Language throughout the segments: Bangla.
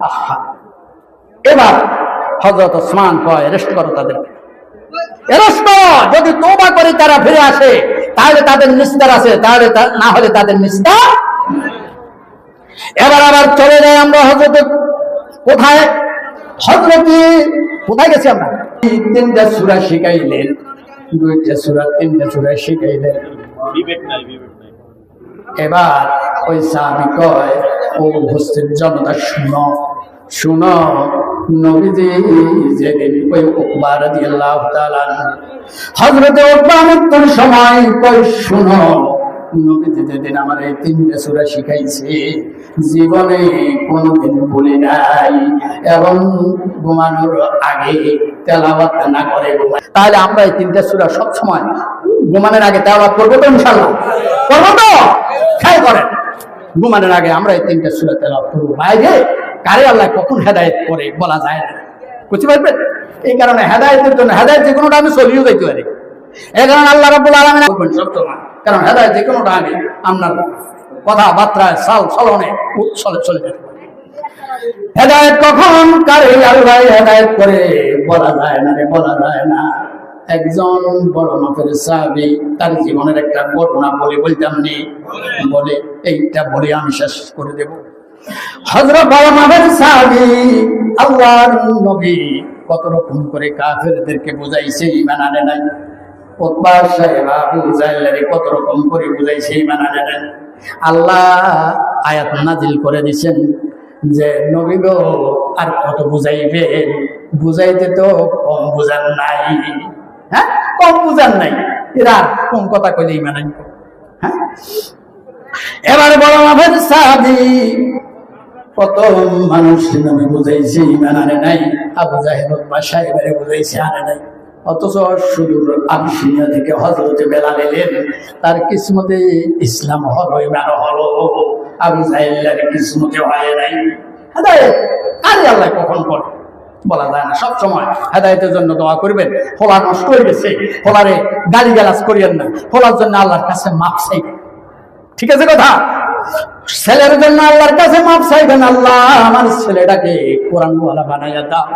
আহা, এবার হযরত ওসমান কয় অ্যারেস্ট করো তাদেরকে, অ্যারেস্ট করো। যদি তওবা করে তারা ফিরে আসে তাহলে তাদের নিস্তার আছে, তাহলে না হলে তাদের নিস্তার। এবার আবার চলে যাই আমরা হযরত কোথায়, কোথায় গেছি আমরা? তিনটা সূরা শিখাইলেন, দুইটা সূরা তিনটা সূরা শিখাইলেন। এবার ওই সাহাবী কয়, ও উপস্থিত জনতা শুনো শুনো, নবীজি যেদিন ওই উকবা রাদিয়াল্লাহু তাআলা হযরত উকবা মৃত্যুর সময় কয় শুনো, নবীজি যেদিন আমার এই তিনটা সূরা শিখাইছে জীবনে কোনোদিন ভুলি নাই, এবং ঘুমানোর আগে তেলাওয়াত না করে ঘুমাই। তাহলে আমরা এই তিনটা সূরা সব সময় ঘুমানোর আগে তেলাওয়াত করবো তো? ইনশাআল্লাহ করবো তো? খেয়াল করেন, ঘুমানোর আগে আমরা এই তিনটা সূরা তেলাওয়াত করবো। বাইরে কারে আল্লাহ কখন হেদায়েত করে বলা যায় না, বুঝতে পারবেন? এই কারণে হেদায়েতের জন্য, হেদায়েত যে কোনোটা আমি চলিও যাইতে পারি, এই কারণে আল্লাহ রাব্বুল আলামিন বলবেন সবসময়, কারণ হেদায়েত যে কোনোটা আমি আপনার কথাবার্তায় চলনে চলে যেতে পারি। হেদায়েত কখন কারে আল্লাহ হেদায়েত করে বলা যায় না রে, বলা যায় না। একজন বড় মাপের সাহাবী, তার জীবনের একটা ঘটনা বলতাম নি, বলে এইটা বলে আমি শেষ করে দেব। হযরত বড় মাপের সাহাবী আল্লাহর নবী কত রকম করে কাফেরদেরকে বুঝাইছে ঈমান আনে নাই। উতবা সাহেব আবু জাহলের কত রকম করে বুঝাইছে ঈমান আনে নাই। আল্লাহ আয়াত নাজিল করে দিয়েছেন যে নবী গো আর কত বুঝাইবেন, বুঝাইতে তো কম বুঝান নাই। হ্যাঁ, কম বুঝান নাই, এরা কোন কথা কইলে ঈমান আনবে? হ্যাঁ, এবার বড় মাপের সাহাবী কত মানুষ নবী বুঝাইছে ঈমান আনে নাই, আবু জাহেল উতবা সাহেবের বুঝাইছে আনে নাই। অথচ সুদূর আবিসিনিয়া থেকে হযরত বেলাল এলেন, তার কিসমতে ইসলাম হলো, ঈমান হলো। আবু জাহেলের কিসমতে হয় নাই। হেদায়েত আরে আল্লাহ কখন করে বলা যায় না। সব সময় হেদায়েতের জন্য দোয়া করবেন। হোলা নষ্ট হয়ে গেছে, হোলারে গালিগালাজ করিয়েন না, হোলার জন্য আল্লাহর কাছে মাপ চাইবেন। ঠিক আছে কথা? ছেলের জন্য আল্লাহর কাছে মাপ চাইবেন, আল্লাহ আমার ছেলেটাকে কোরআনওয়ালা বানাইয়া দাও,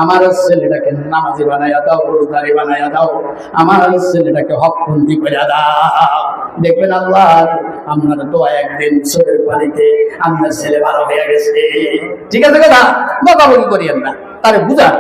আমার ছেলেটাকে নামাজি বানাইয়া দাও, রোজদারি বানাইয়া দাও, আমার ছেলেটাকে হকপন্থী করে দাও। দেখবেন আল্লাহ আপনার দোয়া একদিন চোখের পানিতে আপনার ছেলে ভালো হয়ে গেছে। ঠিক আছে কথা? বকাবকি করিয়েন না, তারে বুঝান।